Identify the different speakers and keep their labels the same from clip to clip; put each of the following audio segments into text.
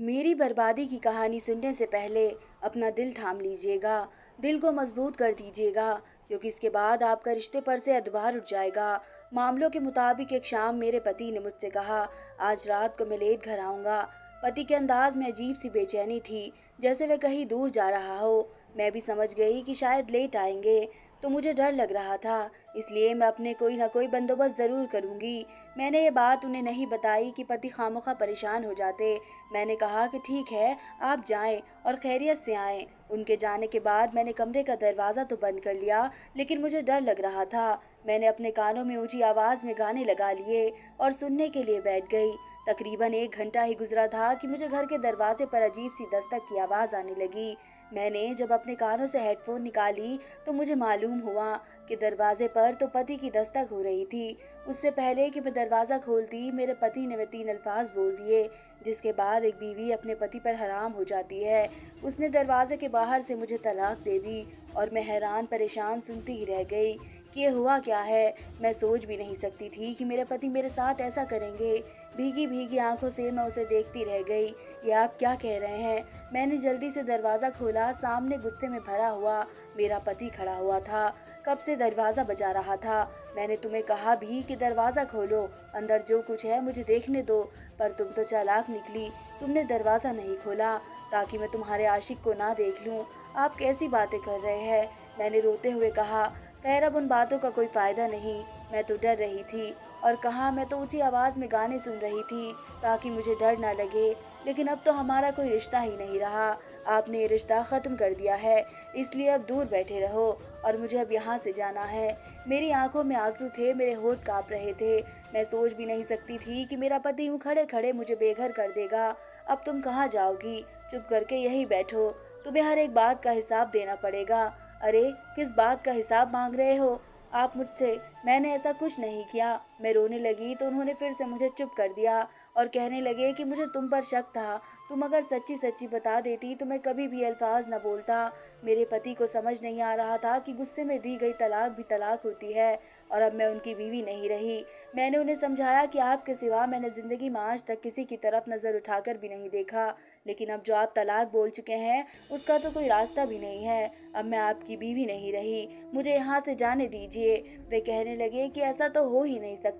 Speaker 1: मेरी बर्बादी की कहानी सुनने से पहले अपना दिल थाम लीजिएगा, दिल को मजबूत कर दीजिएगा, क्योंकि इसके बाद आपका रिश्ते पर से अदबार उठ जाएगा। मामलों के मुताबिक एक शाम मेरे पति ने मुझसे कहा, आज रात को मैं लेट घर आऊँगा। पति के अंदाज में अजीब सी बेचैनी थी, जैसे वह कहीं दूर जा रहा हो। मैं भी समझ गई कि शायद लेट आएंगे, तो मुझे डर लग रहा था, इसलिए मैं अपने कोई ना कोई बंदोबस्त ज़रूर करूँगी। मैंने ये बात उन्हें नहीं बताई कि पति खामोखा परेशान हो जाते। मैंने कहा कि ठीक है, आप जाएं और खैरियत से आएं। उनके जाने के बाद मैंने कमरे का दरवाज़ा तो बंद कर लिया, लेकिन मुझे डर लग रहा था। मैंने अपने कानों में ऊंची आवाज़ में गाने लगा लिए और सुनने के लिए बैठ गई। तकरीबन 1 घंटा ही गुजरा था कि मुझे घर के दरवाजे पर अजीब सी दस्तक की आवाज़ आने लगी। मैंने जब अपने कानों से हेडफोन निकाली तो मुझे मालूम हुआ कि दरवाजे पर तो पति की दस्तक हो रही थी। उससे पहले कि मैं दरवाज़ा खोलती, मेरे पति ने वे 3 अल्फाज बोल दिए जिसके बाद एक बीवी अपने पति पर हराम हो जाती है। उसने दरवाजे के बाहर से मुझे तलाक दे दी और मैं हैरान परेशान सुनती ही रह गई कि ये हुआ क्या है। मैं सोच भी नहीं सकती थी कि मेरे पति मेरे साथ ऐसा करेंगे। भीगी भीगी आंखों से मैं उसे देखती रह गई। ये आप क्या कह रहे हैं? मैंने जल्दी से दरवाज़ा खोला। सामने गुस्से में भरा हुआ मेरा पति खड़ा हुआ था। कब से दरवाज़ा बजा रहा था। मैंने तुम्हें कहा भी कि दरवाज़ा खोलो, अंदर जो कुछ है मुझे देखने दो, पर तुम तो चालाक निकली। तुमने दरवाज़ा नहीं खोला ताकि मैं तुम्हारे आशिक को ना देख लूं। आप कैसी बातें कर रहे हैं? मैंने रोते हुए कहा। खैर, अब उन बातों का कोई फ़ायदा नहीं। मैं तो डर रही थी। और कहा, मैं तो ऊंची आवाज़ में गाने सुन रही थी ताकि मुझे डर ना लगे। लेकिन अब तो हमारा कोई रिश्ता ही नहीं रहा। आपने ये रिश्ता ख़त्म कर दिया है, इसलिए अब दूर बैठे रहो और मुझे अब यहाँ से जाना है। मेरी आंखों में आंसू थे, मेरे होंठ कांप रहे थे। मैं सोच भी नहीं सकती थी कि मेरा पति यूं खड़े खड़े मुझे बेघर कर देगा। अब तुम कहाँ जाओगी? चुप करके यहीं बैठो, तुम्हें हर एक बात का हिसाब देना पड़ेगा। अरे, किस बात का हिसाब मांग रहे हो आप मुझसे? मैंने ऐसा कुछ नहीं किया। मैं रोने लगी तो उन्होंने फिर से मुझे चुप कर दिया और कहने लगे कि मुझे तुम पर शक था। तुम अगर सच्ची सच्ची बता देती तो मैं कभी भी अल्फाज न बोलता। मेरे पति को समझ नहीं आ रहा था कि गुस्से में दी गई तलाक भी तलाक होती है और अब मैं उनकी बीवी नहीं रही। मैंने उन्हें समझाया कि आपके सिवा मैंने ज़िंदगी में आज तक किसी की तरफ नज़र उठाकर भी नहीं देखा, लेकिन अब जो आप तलाक बोल चुके हैं उसका तो कोई रास्ता भी नहीं है। अब मैं आपकी बीवी नहीं रही, मुझे यहाँ से जाने दीजिए। वे कहने लगे कि ऐसा तो हो ही नहीं सकता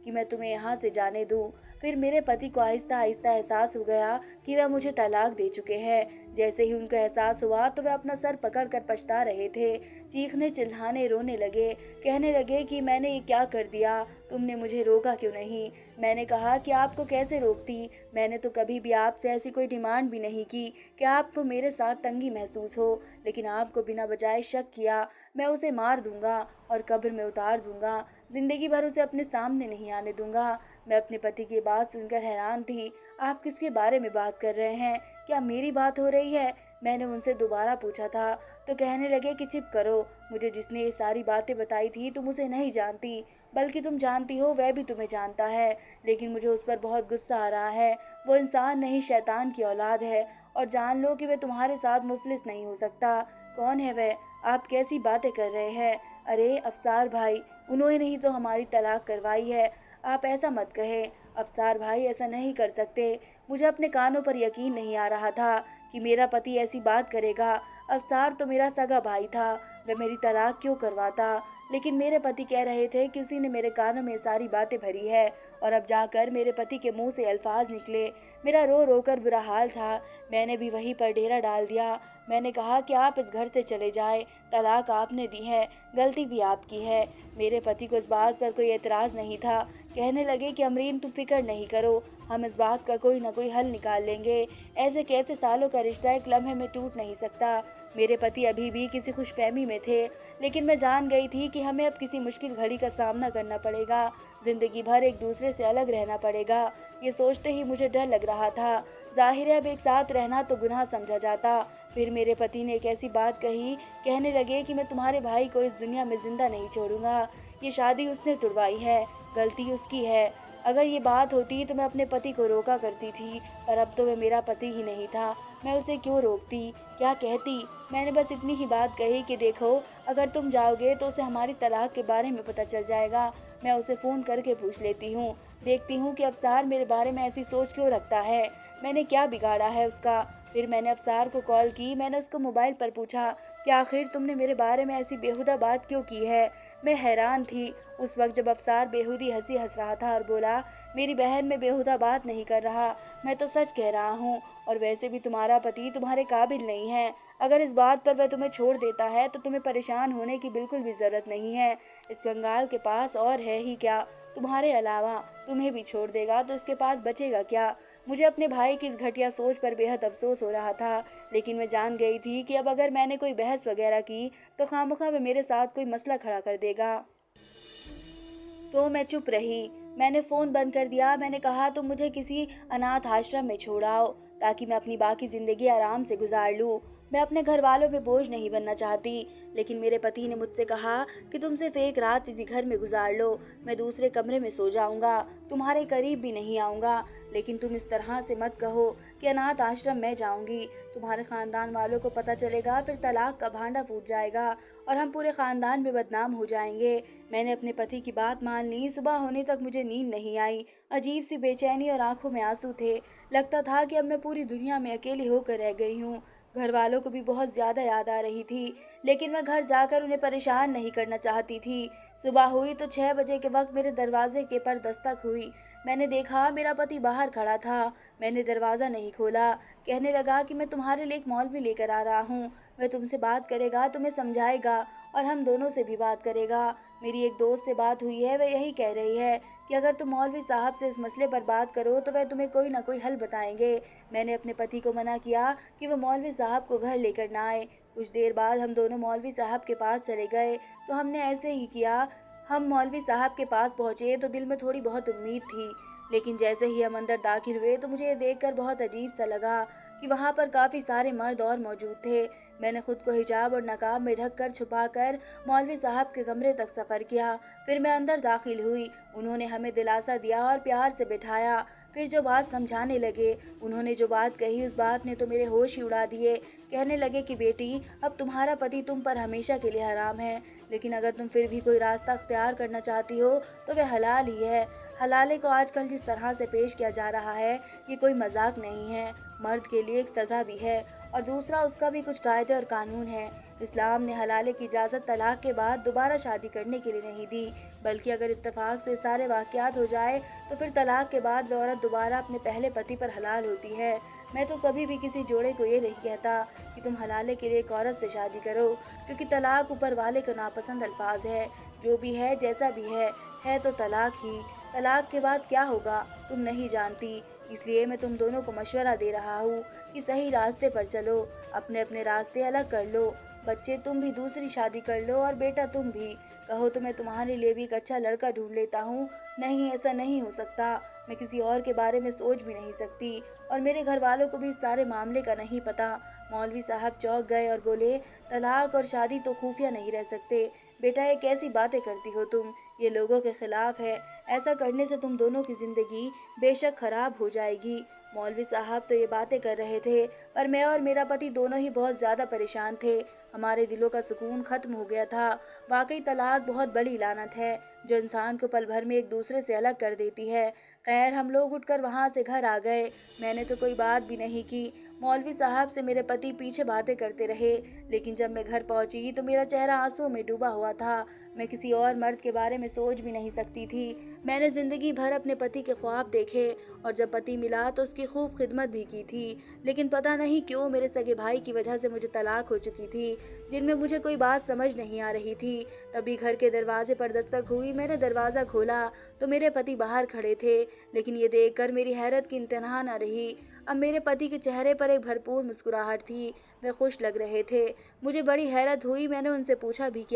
Speaker 1: कि मैं तुम्हें यहाँ से जाने दूँ। फिर मेरे पति को आहिस्ता आहिस्ता एहसास हो गया कि वह मुझे तलाक दे चुके हैं। जैसे ही उनको एहसास हुआ तो वे अपना सर पकड़कर पछता रहे थे, चीखने चिल्लाने रोने लगे, कहने लगे कि मैंने ये क्या कर दिया, तुमने मुझे रोका क्यों नहीं? मैंने कहा कि आपको कैसे रोकती, मैंने तो कभी भी आपसे ऐसी कोई डिमांड भी नहीं की कि आपको मेरे साथ तंगी महसूस हो, लेकिन आपको बिना वजह शक किया। मैं उसे मार दूंगा और कब्र में उतार दूंगा, जिंदगी भर उसे अपने सामने नहीं आने दूंगा। मैं अपने पति की बात सुनकर हैरान थी। आप किसके बारे में बात कर रहे हैं? क्या मेरी बात हो रही है? मैंने उनसे दोबारा पूछा था तो कहने लगे कि चुप करो, मुझे जिसने ये सारी बातें बताई थी तुम उसे नहीं जानती, बल्कि तुम जानती हो वह भी तुम्हें जानता है, लेकिन मुझे उस पर बहुत गुस्सा आ रहा है। वो इंसान नहीं, शैतान की औलाद है और जान लो कि वह तुम्हारे साथ मुफलिस नहीं हो सकता। कौन है वह? आप कैसी बातें कर रहे हैं? अरे अफसार भाई, उन्होंने ही तो हमारी तलाक करवाई है। आप ऐसा मत कहें अफसार भाई, ऐसा नहीं कर सकते। मुझे अपने कानों पर यकीन नहीं आ रहा था कि मेरा पति ऐसी बात करेगा। अफसार तो मेरा सगा भाई था, वह मेरी तलाक क्यों करवाता? लेकिन मेरे पति कह रहे थे कि उसी ने मेरे कानों में सारी बातें भरी है और अब जाकर मेरे पति के मुंह से अल्फाज निकले। मेरा रो रो कर बुरा हाल था। मैंने भी वहीं पर डेरा डाल दिया। मैंने कहा कि आप इस घर से चले जाएं, तलाक आपने दी है, गलती भी आपकी है। मेरे पति को इस बात पर कोई एतराज़ नहीं था। कहने लगे कि अमरीन, तुम फिक्र नहीं करो, हम इस बात का कोई ना कोई हल निकाल लेंगे। ऐसे कैसे सालों का रिश्ता एक लम्हे में टूट नहीं सकता। मेरे पति अभी भी किसी खुशफहमी में थे, लेकिन मैं जान गई थी कि हमें अब किसी मुश्किल घड़ी का सामना करना पड़ेगा, जिंदगी भर एक दूसरे से अलग रहना पड़ेगा। ये सोचते ही मुझे डर लग रहा था। जाहिर है अब एक साथ रहना तो गुनाह समझा जाता। फिर मेरे पति ने एक ऐसी बात कही, कहने लगे कि मैं तुम्हारे भाई को इस दुनिया में जिंदा नहीं छोड़ूंगा। ये शादी उसने तुड़वाई है, गलती उसकी है। अगर ये बात होती तो मैं अपने पति को रोका करती थी, पर अब तो वह मेरा पति ही नहीं था। मैं उसे क्यों रोकती, क्या कहती? मैंने बस इतनी ही बात कही कि देखो, अगर तुम जाओगे तो उसे हमारी तलाक के बारे में पता चल जाएगा। मैं उसे फ़ोन करके पूछ लेती हूँ, देखती हूँ कि अफ़सार मेरे बारे में ऐसी सोच क्यों रखता है, मैंने क्या बिगाड़ा है उसका। फिर मैंने अफ़सार को कॉल की, मैंने उसको मोबाइल पर पूछा कि आखिर तुमने मेरे बारे में ऐसी बेहुदा बात क्यों की है। मैं हैरान थी उस वक्त जब अफ़सार बेहूदी हंसी हंस रहा था और बोला, मेरी बहन मैं बेहुदा बात नहीं कर रहा, मैं तो सच कह रहा हूँ। और वैसे भी तुम्हारा पति तुम्हारे काबिल नहीं है। अगर इस बात पर वह तुम्हें छोड़ देता है तो तुम्हें परेशान होने की बिल्कुल भी ज़रूरत नहीं है। इस कंगाल के पास और है ही क्या, तुम्हारे अलावा तुम्हें भी छोड़ देगा तो उसके पास बचेगा क्या। मुझे अपने भाई की इस घटिया सोच पर बेहद अफसोस हो रहा था, लेकिन मैं जान गई थी कि अब अगर मैंने कोई बहस वगैरह की तो खामखा वह मेरे साथ कोई मसला खड़ा कर देगा। तो मैं चुप रही। मैंने फ़ोन बंद कर दिया। मैंने कहा, तुम मुझे किसी अनाथ आश्रम में छोड़ आओ ताकि मैं अपनी बाकी ज़िंदगी आराम से गुजार लूँ। मैं अपने घर वालों पे बोझ नहीं बनना चाहती। लेकिन मेरे पति ने मुझसे कहा कि तुम सिर्फ एक रात इसी घर में गुजार लो, मैं दूसरे कमरे में सो जाऊंगा, तुम्हारे करीब भी नहीं आऊंगा। लेकिन तुम इस तरह से मत कहो कि अनाथ आश्रम में जाऊंगी। तुम्हारे ख़ानदान वालों को पता चलेगा, फिर तलाक का भांडा फूट जाएगा और हम पूरे ख़ानदान में बदनाम हो जाएंगे। मैंने अपने पति की बात मान ली। सुबह होने तक मुझे नींद नहीं आई। अजीब सी बेचैनी और आंखों में आंसू थे। लगता था कि अब मैं पूरी दुनिया में अकेली होकर रह गई हूँ। घर वालों को भी बहुत ज़्यादा याद आ रही थी, लेकिन मैं घर जाकर उन्हें परेशान नहीं करना चाहती थी। सुबह हुई तो 6 बजे के वक्त मेरे दरवाजे के पर दस्तक हुई। मैंने देखा मेरा पति बाहर खड़ा था। मैंने दरवाज़ा नहीं खोला। कहने लगा कि मैं तुम्हारे लिए एक मौलवी लेकर आ रहा हूँ, वह तुमसे बात करेगा, तुम्हें समझाएगा और हम दोनों से भी बात करेगा। मेरी एक दोस्त से बात हुई है, वह यही कह रही है कि अगर तुम मौलवी साहब से इस मसले पर बात करो तो वह तुम्हें कोई ना कोई हल बताएंगे। मैंने अपने पति को मना किया कि वह मौलवी साहब को घर लेकर ना आए। कुछ देर बाद हम दोनों मौलवी साहब के पास चले गए। तो हमने ऐसे ही किया। हम मौलवी साहब के पास पहुंचे तो दिल में थोड़ी बहुत उम्मीद थी, लेकिन जैसे ही हम अंदर दाखिल हुए तो मुझे ये देखकर बहुत अजीब सा लगा कि वहाँ पर काफ़ी सारे मर्द और मौजूद थे। मैंने खुद को हिजाब और नकाब में ढककर छुपाकर मौलवी साहब के कमरे तक सफ़र किया। फिर मैं अंदर दाखिल हुई। उन्होंने हमें दिलासा दिया और प्यार से बिठाया। फिर जो बात समझाने लगे, उन्होंने जो बात कही उस बात ने तो मेरे होश ही उड़ा दिए। कहने लगे कि बेटी, अब तुम्हारा पति तुम पर हमेशा के लिए हराम है, लेकिन अगर तुम फिर भी कोई रास्ता अख्तियार करना चाहती हो तो वह हलाल ही है। हलाले को आजकल जिस तरह से पेश किया जा रहा है, ये कोई मजाक नहीं है। मर्द के लिए एक सज़ा भी है और दूसरा उसका भी कुछ कायदे और कानून है। इस्लाम ने हलाले की इजाज़त तलाक के बाद दोबारा शादी करने के लिए नहीं दी, बल्कि अगर इत्तेफाक से सारे वाक़यात हो जाए तो फिर तलाक के बाद वह औरत दोबारा अपने पहले पति पर हलाल होती है। मैं तो कभी भी किसी जोड़े को ये नहीं कहता कि तुम हलाले के लिए एक औरत से शादी करो, क्योंकि तलाक ऊपर वाले का नापसंद अल्फाज है। जो भी है, जैसा भी है तो तलाक ही। तलाक के बाद क्या होगा तुम नहीं जानती, इसलिए मैं तुम दोनों को मशवरा दे रहा हूँ कि सही रास्ते पर चलो, अपने अपने रास्ते अलग कर लो। बच्चे तुम भी दूसरी शादी कर लो और बेटा तुम भी। कहो तो मैं तुम्हारे लिए भी एक अच्छा लड़का ढूंढ लेता हूँ। नहीं, ऐसा नहीं हो सकता। मैं किसी और के बारे में सोच भी नहीं सकती और मेरे घर वालों को भी इस सारे मामले का नहीं पता। मौलवी साहब चौंक गए और बोले, तलाक और शादी तो खुफिया नहीं रह सकते। बेटा, ये कैसी बातें करती हो तुम, ये लोगों के खिलाफ है। ऐसा करने से तुम दोनों की ज़िंदगी बेशक खराब हो जाएगी। मौलवी साहब तो ये बातें कर रहे थे, पर मैं और मेरा पति दोनों ही बहुत ज़्यादा परेशान थे। हमारे दिलों का सुकून ख़त्म हो गया था। वाकई तलाक बहुत बड़ी लानत है जो इंसान को पल भर में एक दूसरे से अलग कर देती है। खैर, हम लोग उठकर वहाँ से घर आ गए। मैंने तो कोई बात भी नहीं की। मौलवी साहब से मेरे पति पीछे बातें करते रहे, लेकिन जब मैं घर पहुँची तो मेरा चेहरा आंसुओं में डूबा हुआ था। मैं किसी और मर्द के बारे में सोच भी नहीं सकती थी। मैंने ज़िंदगी भर अपने पति के ख्वाब देखे और जब पति मिला तो उसकी खूब खिदमत भी की थी, लेकिन पता नहीं क्यों मेरे सगे भाई की वजह से मुझे तलाक हो चुकी थी, जिनमें मुझे कोई बात समझ नहीं आ रही थी। तभी घर के दरवाजे पर दस्तक हुई। मैंने दरवाज़ा खोला तो मेरे पति बाहर खड़े थे, लेकिन ये देखकर मेरी हैरत की इंतहा न रही। अब मेरे पति के चेहरे पर एक भरपूर मुस्कुराहट थी। वे खुश लग रहे थे। मुझे बड़ी हैरत हुई। मैंने उनसे पूछा भी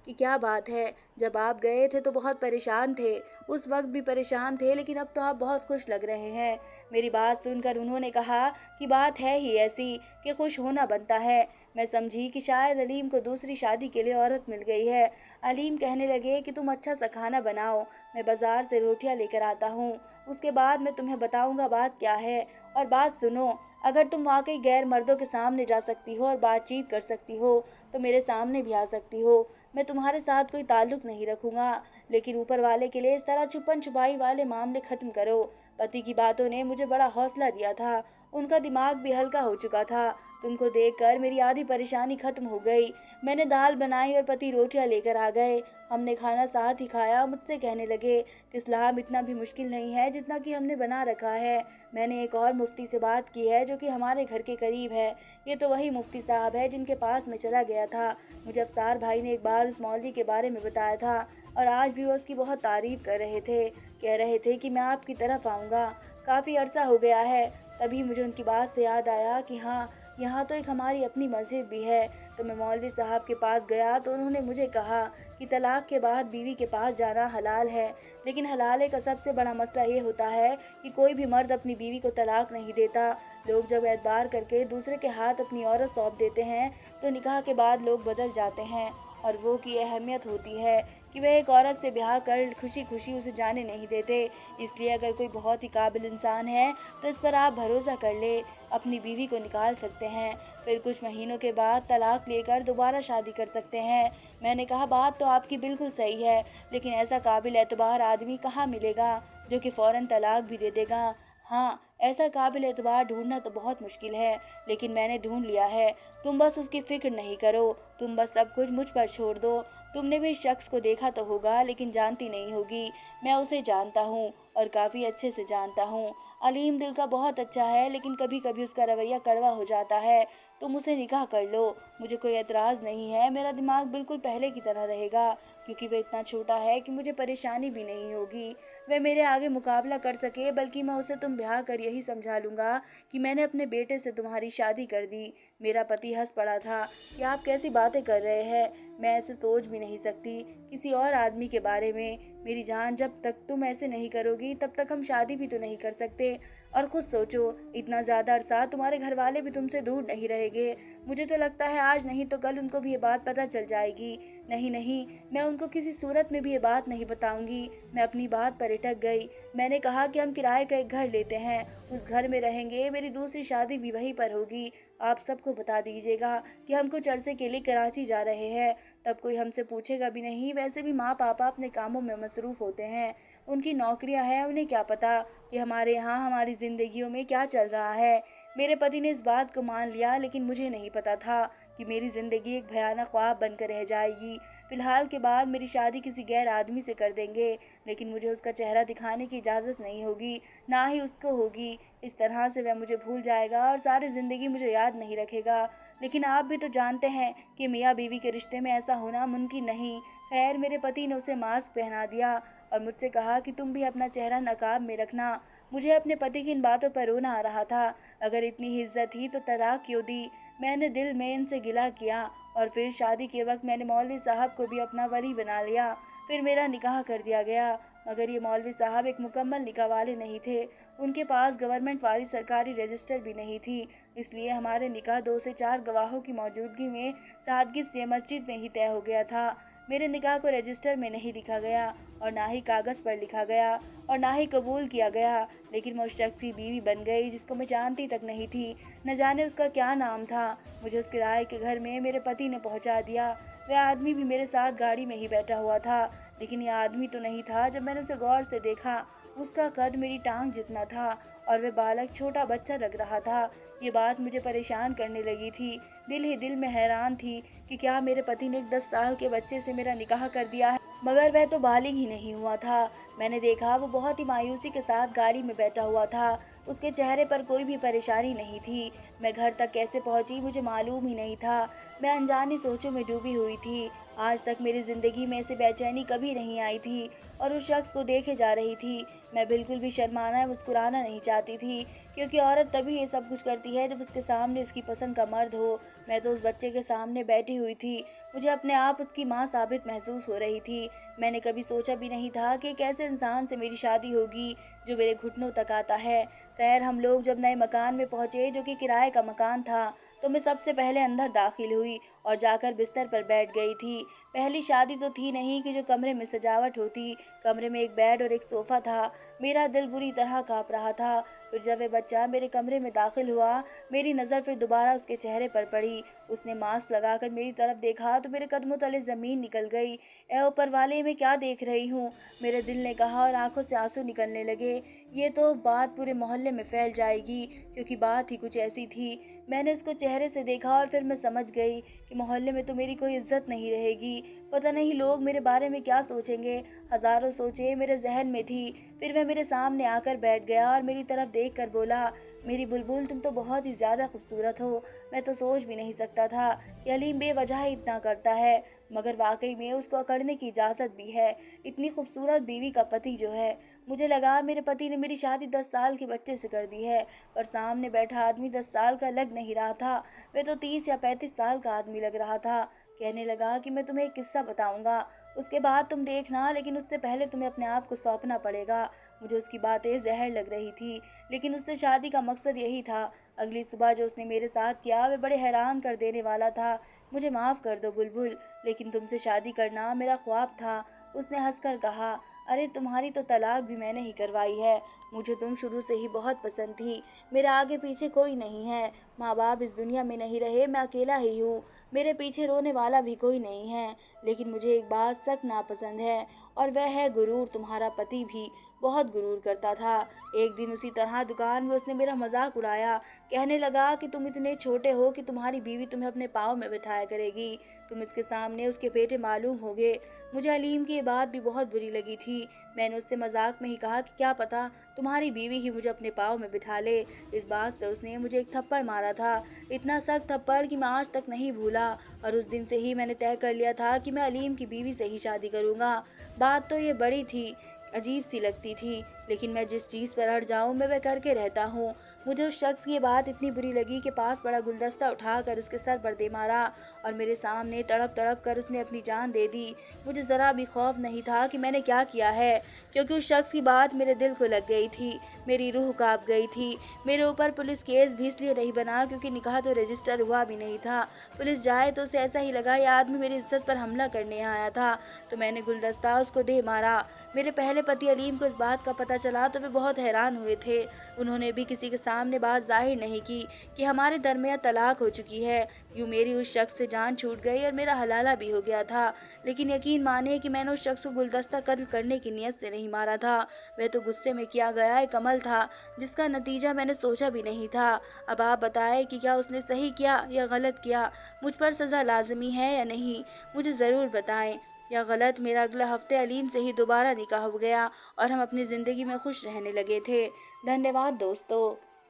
Speaker 1: क्या बात है। जब आप गए थे तो बहुत परेशान थे, उस वक्त भी परेशान थे, लेकिन अब तो आप बहुत खुश लग रहे हैं। मेरी बात सुनकर उन्होंने कहा कि बात है ही ऐसी कि खुश होना बनता है। मैं समझी कि शायद अलीम को दूसरी शादी के लिए औरत मिल गई है। अलीम कहने लगे कि तुम अच्छा सा खाना बनाओ, मैं बाजार से रोटियां लेकर आता हूँ, उसके बाद मैं तुम्हें बताऊंगा बात क्या है। और बात सुनो, अगर तुम वाकई गैर मर्दों के सामने जा सकती हो और बातचीत कर सकती हो तो मेरे सामने भी आ सकती हो। मैं तुम्हारे साथ कोई ताल्लुक नहीं रखूंगा, लेकिन ऊपर वाले के लिए इस तरह छुपन छुपाई वाले मामले खत्म करो। पति की बातों ने मुझे बड़ा हौसला दिया था, उनका दिमाग भी हल्का हो चुका था। तुमको देखकर मेरी आधी परेशानी खत्म हो गई। मैंने दाल बनाई और पति रोटियां लेकर आ गए। हमने खाना साथ ही खाया। मुझसे कहने लगे कि इस्लाम इतना भी मुश्किल नहीं है जितना कि हमने बना रखा है। मैंने एक और मुफ्ती से बात की है जो कि हमारे घर के करीब है। ये तो वही मुफ्ती साहब है जिनके पास मैं चला गया था। मुझे अफसार भाई ने एक बार उस मौलवी के बारे में बताया था और आज भी वो उसकी बहुत तारीफ कर रहे थे। कह रहे थे कि मैं आपकी तरफ आऊँगा। काफ़ी अरसा हो गया है। तभी मुझे उनकी बात से याद आया कि हाँ, यहाँ तो एक हमारी अपनी मस्जिद भी है। तो मैं मौलवी साहब के पास गया तो उन्होंने मुझे कहा कि तलाक के बाद बीवी के पास जाना हलाल है, लेकिन हलाले का सबसे बड़ा मसला ये होता है कि कोई भी मर्द अपनी बीवी को तलाक नहीं देता। लोग जब एतबार करके दूसरे के हाथ अपनी औरत सौंप देते हैं तो निकाह के बाद लोग बदल जाते हैं, और वो की अहमियत होती है कि वह एक औरत से ब्याह कर खुशी खुशी उसे जाने नहीं देते। इसलिए अगर कोई बहुत ही काबिल इंसान है तो इस पर आप भरोसा कर ले, अपनी बीवी को निकाल सकते हैं, फिर कुछ महीनों के बाद तलाक लेकर दोबारा शादी कर सकते हैं। मैंने कहा बात तो आपकी बिल्कुल सही है, लेकिन ऐसा काबिल एतबार आदमी कहाँ मिलेगा जो कि फ़ौरन तलाक भी दे देगा। हाँ, ऐसा काबिल एतबार ढूंढना तो बहुत मुश्किल है, लेकिन मैंने ढूंढ लिया है। तुम बस उसकी फिक्र नहीं करो, तुम बस सब कुछ मुझ पर छोड़ दो। तुमने भी इस शख्स को देखा तो होगा, लेकिन जानती नहीं होगी। मैं उसे जानता हूँ और काफ़ी अच्छे से जानता हूँ। अलीम दिल का बहुत अच्छा है, लेकिन कभी कभी उसका रवैया कड़वा हो जाता है। तुम उसे निकाह कर लो, मुझे कोई एतराज़ नहीं है। मेरा दिमाग बिल्कुल पहले की तरह रहेगा, क्योंकि वह इतना छोटा है कि मुझे परेशानी भी नहीं होगी। वह मेरे आगे मुकाबला कर सके, बल्कि मैं उसे तुम ब्याह कर यही समझा लूँगा कि मैंने अपने बेटे से तुम्हारी शादी कर दी। मेरा पति हंस पड़ा था कि आप कैसी बातें कर रहे हैं, मैं ऐसे सोच भी नहीं सकती किसी और आदमी के बारे में। मेरी जान, जब तक तुम ऐसे नहीं करोगी तब तक हम शादी भी तो नहीं कर सकते। और खुद सोचो, इतना ज़्यादा अरसा तुम्हारे घर वाले भी तुमसे दूर नहीं रहेंगे। मुझे तो लगता है आज नहीं तो कल उनको भी ये बात पता चल जाएगी। नहीं नहीं, मैं उनको किसी सूरत में भी ये बात नहीं बताऊंगी। मैं अपनी बात पर अटक गई। मैंने कहा कि हम किराए का एक घर लेते हैं, उस घर में रहेंगे, मेरी दूसरी शादी भी वहीं पर होगी। आप सबको बता दीजिएगा कि हम कुछ अरसे के लिए कराची जा रहे हैं, तब कोई हमसे पूछेगा भी नहीं। वैसे भी माँ पापा अपने कामों में मसरूफ़ होते हैं, उनकी नौकरियां हैं, उन्हें क्या पता कि हमारे यहाँ हमारी ज़िंदगियों में क्या चल रहा है। मेरे पति ने इस बात को मान लिया, लेकिन मुझे नहीं पता था कि मेरी ज़िंदगी एक भयानक ख्वाब बनकर रह जाएगी। फ़िलहाल के बाद मेरी शादी किसी गैर आदमी से कर देंगे, लेकिन मुझे उसका चेहरा दिखाने की इजाज़त नहीं होगी, ना ही उसको होगी। इस तरह से वह मुझे भूल जाएगा और सारी ज़िंदगी मुझे याद नहीं रखेगा। लेकिन आप भी तो जानते हैं कि मियाँ बीवी के रिश्ते में ऐसा होना मुमकिन नहीं। खैर, मेरे पति ने उसे मास्क पहना दिया और मुझसे कहा कि तुम भी अपना चेहरा नकाब में रखना। मुझे अपने पति की इन बातों पर रोना आ रहा था। अगर इतनी ही इज्जत थी तो तलाक क्यों दी। मैंने दिल में इनसे गिला किया और फिर शादी के वक्त मैंने मौलवी साहब को भी अपना वली बना लिया। फिर मेरा निकाह कर दिया गया, मगर ये मौलवी साहब एक मुकम्मल निकाह वाले नहीं थे। उनके पास गवर्नमेंट वाली सरकारी रजिस्टर भी नहीं थी, इसलिए हमारे निकाह 2 से 4 गवाहों की मौजूदगी में सादगी से मस्जिद में ही तय हो गया था। मेरे निकाह को रजिस्टर में नहीं लिखा गया और ना ही कागज़ पर लिखा गया और ना ही कबूल किया गया, लेकिन मैं उस शख्स की बीवी बन गई जिसको मैं जानती तक नहीं थी। न जाने उसका क्या नाम था। मुझे उस किराए के घर में मेरे पति ने पहुंचा दिया। वह आदमी भी मेरे साथ गाड़ी में ही बैठा हुआ था, लेकिन यह आदमी तो नहीं था। जब मैंने उसे गौर से देखा, उसका कद मेरी टांग जितना था और वह बालक छोटा बच्चा लग रहा था। ये बात मुझे परेशान करने लगी थी। दिल ही दिल में हैरान थी कि क्या मेरे पति ने एक 10 साल के बच्चे से मेरा निकाह कर दिया है। मगर वह तो बालिग ही नहीं हुआ था। मैंने देखा वो बहुत ही मायूसी के साथ गाड़ी में बैठा हुआ था। उसके चेहरे पर कोई भी परेशानी नहीं थी। मैं घर तक कैसे पहुंची मुझे मालूम ही नहीं था। मैं अनजानी सोचों में डूबी हुई थी। आज तक मेरी ज़िंदगी में ऐसे बेचैनी कभी नहीं आई थी और उस शख्स को देखे जा रही थी। मैं बिल्कुल भी शर्माना या मुस्कुराना नहीं चाहती थी, क्योंकि औरत तभी ये सब कुछ करती है जब उसके सामने उसकी पसंद का मर्द हो। मैं तो उस बच्चे के सामने बैठी हुई थी। मुझे अपने आप उसकी माँ साबित महसूस हो रही थी। मैंने कभी सोचा भी नहीं था कि एक ऐसे इंसान से मेरी शादी होगी जो मेरे घुटनों तक आता है। खैर, हम लोग जब नए मकान में पहुंचे, जो कि किराए का मकान था, तो मैं सबसे पहले अंदर दाखिल हुई और जाकर बिस्तर पर बैठ गई थी। पहली शादी तो थी नहीं कि जो कमरे में सजावट होती। कमरे में एक बेड और एक सोफा था। मेरा दिल बुरी तरह कांप रहा था। फिर जब वह बच्चा मेरे कमरे में दाखिल हुआ, मेरी नज़र फिर दोबारा उसके चेहरे पर पड़ी। उसने मास्क लगाकर मेरी तरफ देखा तो मेरे कदमों तले ज़मीन निकल गई। ए ऊपर वाले, मैं क्या देख रही हूँ? मेरे दिल ने कहा और आंखों से आंसू निकलने लगे। ये तो बात पूरे मोहल्ले में फैल जाएगी, क्योंकि बात ही कुछ ऐसी थी। मैंने उसको चेहरे से देखा और फिर मैं समझ गई कि मोहल्ले में तो मेरी कोई इज्जत नहीं रहेगी। पता नहीं लोग मेरे बारे में क्या सोचेंगे। हजारों सोचें मेरे जहन में थी। फिर वह मेरे सामने आकर बैठ गया और मेरी तरफ देख कर बोला, मेरी बुलबुल, तुम तो बहुत ही ज़्यादा खूबसूरत हो। मैं तो सोच भी नहीं सकता था कि अलीम बेवजह ही इतना करता है, मगर वाकई में उसको अकड़ने की इजाज़त भी है। इतनी खूबसूरत बीवी का पति जो है, मुझे लगा मेरे पति ने मेरी शादी 10 साल के बच्चे से कर दी है। पर सामने बैठा आदमी 10 साल का लग नहीं रहा था। वह तो 30 या 35 साल का आदमी लग रहा था। कहने लगा कि मैं तुम्हें एक किस्सा बताऊंगा, उसके बाद तुम देखना, लेकिन उससे पहले तुम्हें अपने आप को सौंपना पड़ेगा। मुझे उसकी बातें जहर लग रही थी, लेकिन उससे शादी का मकसद यही था। अगली सुबह जो उसने मेरे साथ किया, वह बड़े हैरान कर देने वाला था। मुझे माफ़ कर दो बुलबुल, लेकिन तुमसे शादी करना मेरा ख्वाब था। उसने हंसकर कहा, अरे तुम्हारी तो तलाक भी मैंने ही करवाई है। मुझे तुम शुरू से ही बहुत पसंद थी। मेरा आगे पीछे कोई नहीं है। माँ बाप इस दुनिया में नहीं रहे, मैं अकेला ही हूँ। मेरे पीछे रोने वाला भी कोई नहीं है। लेकिन मुझे एक बात सख्त नापसंद है, और वह है गुरूर। तुम्हारा पति भी बहुत गुरूर करता था। एक दिन उसी तरह दुकान में उसने मेरा मजाक उड़ाया। कहने लगा कि तुम इतने छोटे हो कि तुम्हारी बीवी तुम्हें अपने पाँव में बिठाया करेगी। तुम इसके सामने उसके बेटे मालूम होगे। मुझे अलीम की ये बात भी बहुत बुरी लगी थी। मैंने उससे मजाक में ही कहा कि क्या पता तुम्हारी बीवी ही मुझे अपने पाँव में बिठा ले। इस बात से उसने मुझे एक थप्पड़ मारा था, इतना सख्त थप्पड़ कि मैं आज तक नहीं भूला। और उस दिन से ही मैंने तय कर लिया था कि मैं अलीम की बीवी से ही शादी करूँगा। बात तो ये बड़ी थी, अजीब सी लगती थी, लेकिन मैं जिस चीज़ पर अड़ जाऊँ मैं वह करके रहता हूँ। मुझे उस शख्स की ये बात इतनी बुरी लगी कि पास पड़ा गुलदस्ता उठाकर उसके सर पर दे मारा, और मेरे सामने तड़प तड़प कर उसने अपनी जान दे दी। मुझे ज़रा भी खौफ नहीं था कि मैंने क्या किया है, क्योंकि उस शख्स की बात मेरे दिल को लग गई थी। मेरी रूह कांप गई थी। मेरे ऊपर पुलिस केस भी इसलिए नहीं बना क्योंकि निकाह तो रजिस्टर हुआ भी नहीं था। पुलिस जाए तो उसे ऐसा ही लगा, यह आदमी मेरी इज्जत पर हमला करने आया था। तो मैंने गुलदस्ता उसको दे मारा। मेरे पहले पति अलीम को इस बात का पता चला तो वे बहुत हैरान हुए थे। उन्होंने भी किसी के सामने बात जाहिर नहीं की कि हमारे दरमियान तलाक हो चुकी है। यूँ मेरी उस शख्स से जान छूट गई और मेरा हलाला भी हो गया था। लेकिन यकीन माने कि मैंने उस शख्स को गुलदस्ता कत्ल करने की नीयत से नहीं मारा था। वह तो गुस्से में किया गया एक अमल था, जिसका नतीजा मैंने सोचा भी नहीं था। अब आप बताएं कि क्या उसने सही किया या गलत किया? मुझ पर सज़ा लाजमी है या नहीं? मुझे ज़रूर बताएं। या गलत? मेरा अगला हफ्ते अलीम से ही दोबारा निकाह हो गया और हम अपनी ज़िंदगी में खुश रहने लगे थे। धन्यवाद दोस्तों।